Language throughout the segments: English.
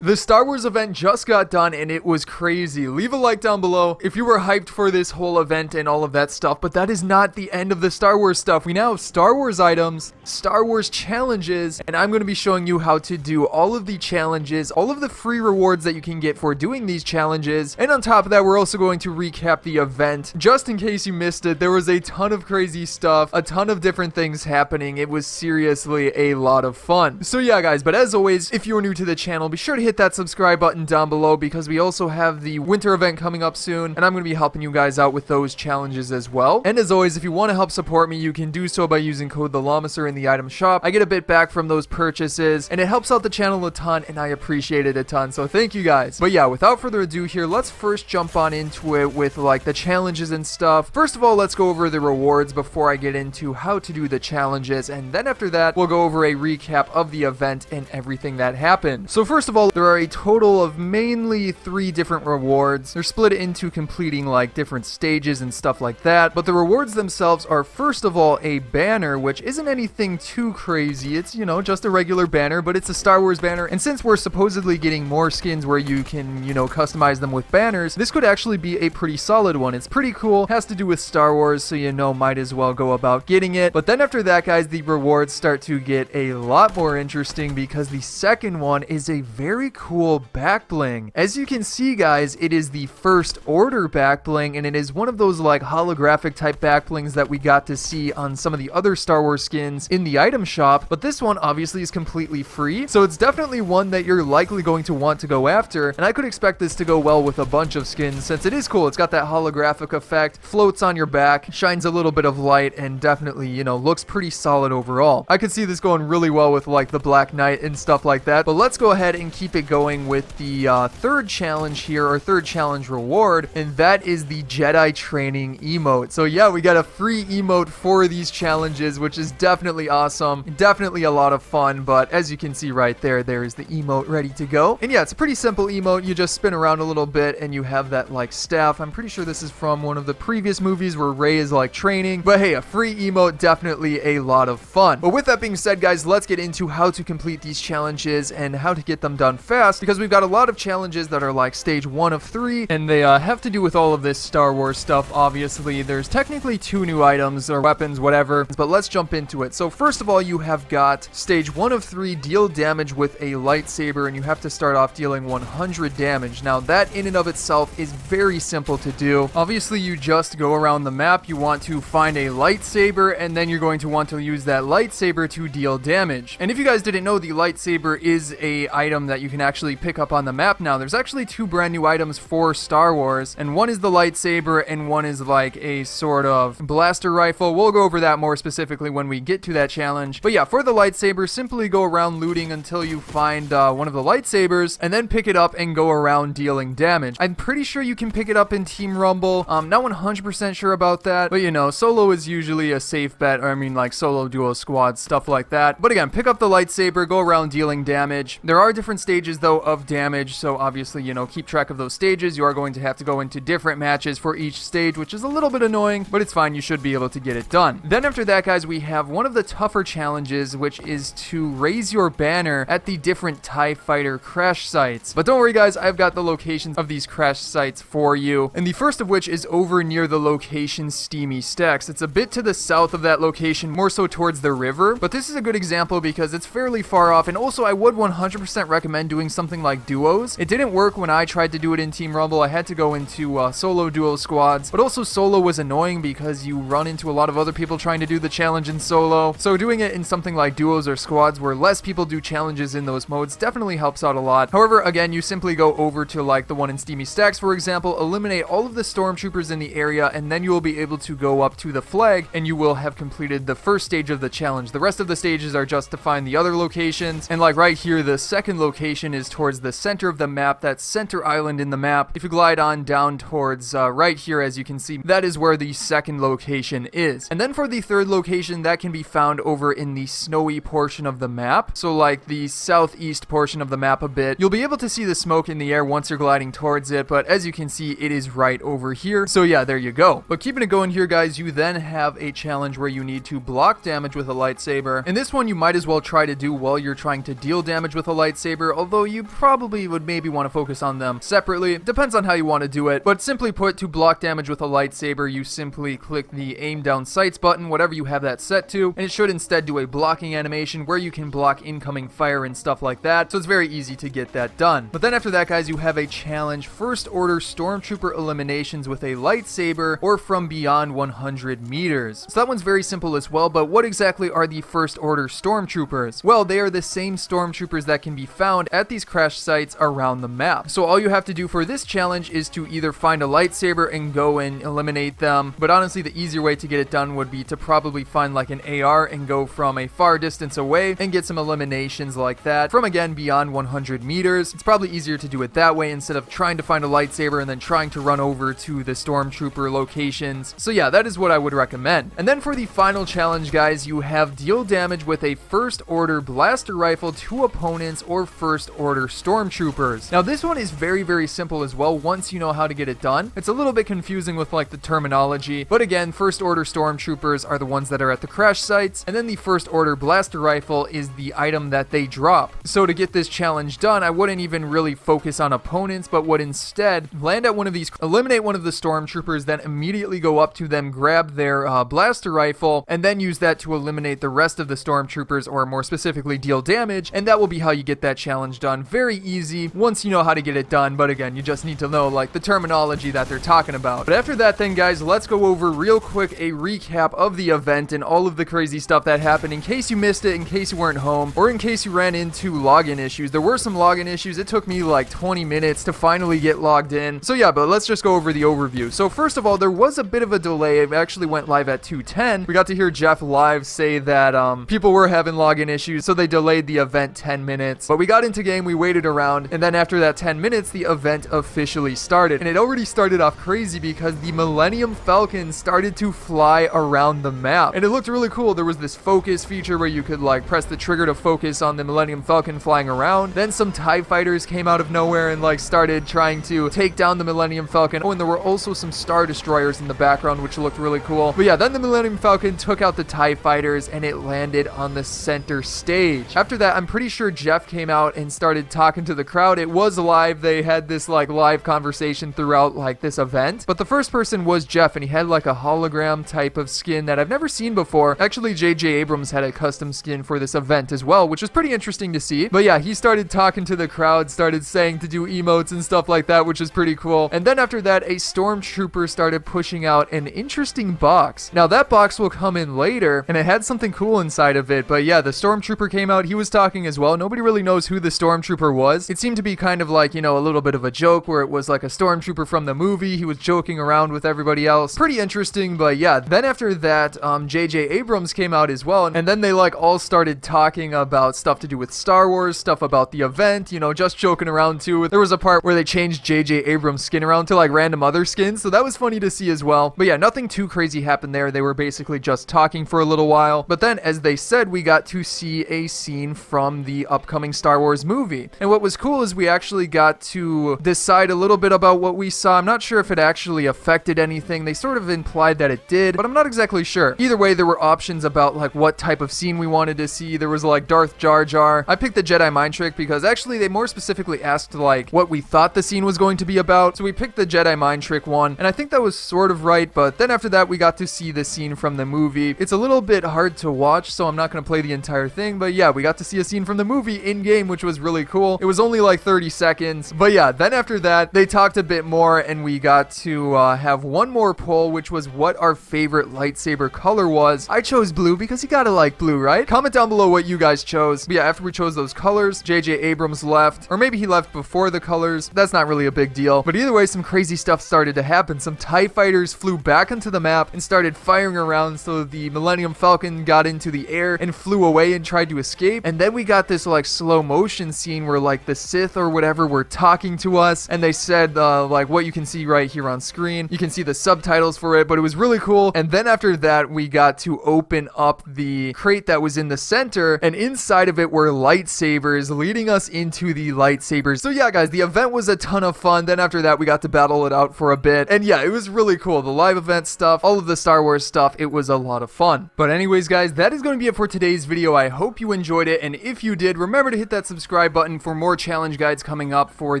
The Star Wars event just got done and it was crazy. Leave a like down below if you were hyped for this whole event and all of that stuff, but that is not the end of the Star Wars stuff. We now have Star Wars items, Star Wars challenges, and I'm going to be showing you how to do all of the challenges, all of the free rewards that you can get for doing these challenges. And on top of that, we're also going to recap the event. Just in case you missed it, there was a ton of crazy stuff, a ton of different things happening. It was seriously a lot of fun. So yeah, guys, but as always, if you're new to the channel, be sure to hit that subscribe button down below because we also have the winter event coming up soon, and I'm going to be helping you guys out with those challenges as well. And as always, if you want to help support me, you can do so by using code TheLlamaSir in the item shop. I get a bit back from those purchases, and it helps out the channel a ton, and I appreciate it a ton, so thank you guys. But yeah, without further ado here, let's first jump on into it with like the challenges and stuff. First of all, let's go over the rewards before I get into how to do the challenges, and then after that, we'll go over a recap of the event and everything that happened. So first of all, there are a total of mainly 3 different rewards. They're split into completing like different stages and stuff like that, but the rewards themselves are first of all a banner, which isn't anything too crazy. It's, you know, just a regular banner, but it's a Star Wars banner, and since we're supposedly getting more skins where you can, you know, customize them with banners, this could actually be a pretty solid one. It's pretty cool, has to do with Star Wars, so you know, might as well go about getting it. But then after that, guys, the rewards start to get a lot more interesting because the second one is a very cool back bling. As you can see, guys, it is the first order back bling, and it is one of those like holographic type back blings that we got to see on some of the other Star Wars skins in the item shop, but this one obviously is completely free, so it's definitely one that you're likely going to want to go after, and I could expect this to go well with a bunch of skins since it is cool. It's got that holographic effect, floats on your back, shines a little bit of light, and definitely, you know, looks pretty solid overall. I could see this going really well with like the Black Knight and stuff like that, but let's go ahead and keep it going with the third challenge here, or third challenge reward, and that is the Jedi training emote. So yeah, we got a free emote for these challenges, which is definitely awesome, definitely a lot of fun. But as you can see right there, there is the emote ready to go, and yeah, it's a pretty simple emote. You just spin around a little bit and you have that like staff. I'm pretty sure this is from one of the previous movies where Rey is like training, but hey, a free emote, definitely a lot of fun. But with that being said, guys, let's get into how to complete these challenges and how to get them done fast, because we've got a lot of challenges that are like stage 1 of 3, and they have to do with all of this Star Wars stuff. Obviously, there's technically 2 new items or weapons, whatever, but let's jump into it. So first of all, you have got stage 1 of 3, deal damage with a lightsaber, and you have to start off dealing 100 damage. Now that in and of itself is very simple to do. Obviously, you just go around the map, you want to find a lightsaber, and then you're going to want to use that lightsaber to deal damage. And if you guys didn't know, the lightsaber is a item that you can actually pick up on the map now. There's actually 2 brand new items for Star Wars, and one is the lightsaber and one is like a sort of blaster rifle. We'll go over that more specifically when we get to that challenge. But yeah, for the lightsaber, simply go around looting until you find one of the lightsabers, and then pick it up and go around dealing damage. I'm pretty sure you can pick it up in Team Rumble. Not 100% sure about that, but you know, solo is usually a safe bet, or I mean like solo, duo, squad, stuff like that. But again, pick up the lightsaber, go around dealing damage. There are different stages though of damage, so obviously, you know, keep track of those stages. You are going to have to go into different matches for each stage, which is a little bit annoying, but it's fine. You should be able to get it done. Then after that, guys, we have one of the tougher challenges, which is to raise your banner at the different TIE Fighter crash sites. But don't worry, guys, I've got the locations of these crash sites for you, and the first of which is over near the location Steamy Stacks. It's a bit to the south of that location, more so towards the river, but this is a good example because it's fairly far off, and also I would 100% recommend doing something like duos. It didn't work when I tried to do it in Team Rumble. I had to go into solo duo squads, but also solo was annoying because you run into a lot of other people trying to do the challenge in solo. So doing it in something like duos or squads where less people do challenges in those modes definitely helps out a lot. However, again, you simply go over to like the one in Steamy Stacks, for example, eliminate all of the stormtroopers in the area, and then you will be able to go up to the flag and you will have completed the first stage of the challenge. The rest of the stages are just to find the other locations, and like right here, the second location is towards the center of the map. That's center island in the map. If you glide on down towards right here, as you can see, that is where the second location is. And then for the third location, that can be found over in the snowy portion of the map, so like the southeast portion of the map a bit. You'll be able to see the smoke in the air once you're gliding towards it, but as you can see, it is right over here. So yeah, there you go. But keeping it going here, guys, you then have a challenge where you need to block damage with a lightsaber, and this one you might as well try to do while you're trying to deal damage with a lightsaber, although you probably would maybe want to focus on them separately. Depends on how you want to do it, but simply put, to block damage with a lightsaber, you simply click the aim down sights button, whatever you have that set to, and it should instead do a blocking animation where you can block incoming fire and stuff like that, so it's very easy to get that done. But then after that, guys, you have a challenge: First Order Stormtrooper eliminations with a lightsaber or from beyond 100 meters. So that one's very simple as well, but what exactly are the First Order Stormtroopers? Well, they are the same Stormtroopers that can be found at these crash sites around the map. So all you have to do for this challenge is to either find a lightsaber and go and eliminate them, but honestly the easier way to get it done would be to probably find like an AR and go from a far distance away and get some eliminations like that from, again, beyond 100 meters. It's probably easier to do it that way instead of trying to find a lightsaber and then trying to run over to the Stormtrooper locations. So yeah, that is what I would recommend. And then for the final challenge, guys, you have deal damage with a First Order blaster rifle to opponents or First Order Stormtroopers. Now this one is very, very simple as well once you know how to get it done. It's a little bit confusing with like the terminology, but again, First Order Stormtroopers are the ones that are at the crash sites, and then the First Order blaster rifle is the item that they drop. So to get this challenge done, I wouldn't even really focus on opponents, but would instead land at one of these, eliminate one of the Stormtroopers, then immediately go up to them, grab their blaster rifle, and then use that to eliminate the rest of the Stormtroopers, or more specifically deal damage, and that will be how you get that challenge done. Very easy once you know how to get it done, but again, you just need to know like the terminology that they're talking about. But after that then, guys, let's go over real quick a recap of the event and all of the crazy stuff that happened in case you missed it, in case you weren't home, or in case you ran into login issues. There were some login issues. It took me like 20 minutes to finally get logged in. So yeah, but let's just go over the overview. So first of all, there was a bit of a delay. It actually went live at 2:10. We got to hear Jeff live say that people were having login issues, so they delayed the event 10 minutes. But we got into game, we waited around, and then after that 10 minutes, the event officially started. And it already started off crazy because the Millennium Falcon started to fly around the map. And it looked really cool. There was this focus feature where you could like press the trigger to focus on the Millennium Falcon flying around. Then some TIE fighters came out of nowhere and like started trying to take down the Millennium Falcon. Oh, and there were also some Star Destroyers in the background, which looked really cool. But yeah, then the Millennium Falcon took out the TIE fighters and it landed on the center stage. After that, I'm pretty sure Jeff came out and started talking to the crowd. It was live. They had this like live conversation throughout like this event. But the first person was Jeff, and he had like a hologram type of skin that I've never seen before. Actually, J.J. Abrams had a custom skin for this event as well, which was pretty interesting to see. But yeah, he started talking to the crowd, started saying to do emotes and stuff like that, which is pretty cool. And then after that, a stormtrooper started pushing out an interesting box. Now that box will come in later, and it had something cool inside of it. But yeah, the stormtrooper came out. He was talking as well. Nobody really knows who the stormtrooper was. It seemed to be kind of like, you know, a little bit of a joke where it was like a stormtrooper from the movie. He was joking around with everybody else. Pretty interesting, but yeah. Then after that, J.J. Abrams came out as well, and then they like all started talking about stuff to do with Star Wars, stuff about the event, you know, just joking around too. There was a part where they changed J.J. Abrams' skin around to like random other skins, so that was funny to see as well. But yeah, nothing too crazy happened there. They were basically just talking for a little while. But then, as they said, we got to see a scene from the upcoming Star Wars movie. And what was cool is we actually got to decide a little bit about what we saw. I'm not sure if it actually affected anything. They sort of implied that it did, but I'm not exactly sure. Either way, there were options about like what type of scene we wanted to see. There was like Darth Jar Jar. I picked the Jedi Mind Trick because actually they more specifically asked like what we thought the scene was going to be about. So we picked the Jedi Mind Trick one, and I think that was sort of right. But then after that, we got to see the scene from the movie. It's a little bit hard to watch, so I'm not going to play the entire thing. But yeah, we got to see a scene from the movie in game, which was really cool. It was only like 30 seconds. But yeah, then after that, they talked a bit more, and we got to have one more poll, which was what our favorite lightsaber color was. I chose blue because you gotta like blue, right? Comment down below what you guys chose. But yeah, after we chose those colors, J.J. Abrams left, or maybe he left before the colors. That's not really a big deal. But either way, some crazy stuff started to happen. Some TIE fighters flew back onto the map and started firing around, so the Millennium Falcon got into the air and flew away and tried to escape. And then we got this like slow motion scene where like the Sith or whatever were talking to us, and they said like what you can see right here on screen. You can see the subtitles for it, but it was really cool. And then after that, we got to open up the crate that was in the center, and inside of it were lightsabers, leading us into the lightsabers. So yeah, guys, the event was a ton of fun. Then after that, we got to battle it out for a bit, and yeah, it was really cool. The live event stuff, all of the Star Wars stuff, it was a lot of fun. But anyways, guys, that is going to be it for today's video. I hope you enjoyed it, and if you did, remember to hit that subscribe subscribe button for more challenge guides coming up for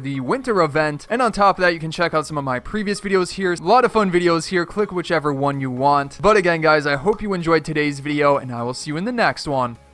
the winter event. And on top of that, you can check out some of my previous videos here. A lot of fun videos here. Click whichever one you want. But again, guys, I hope you enjoyed today's video, and I will see you in the next one.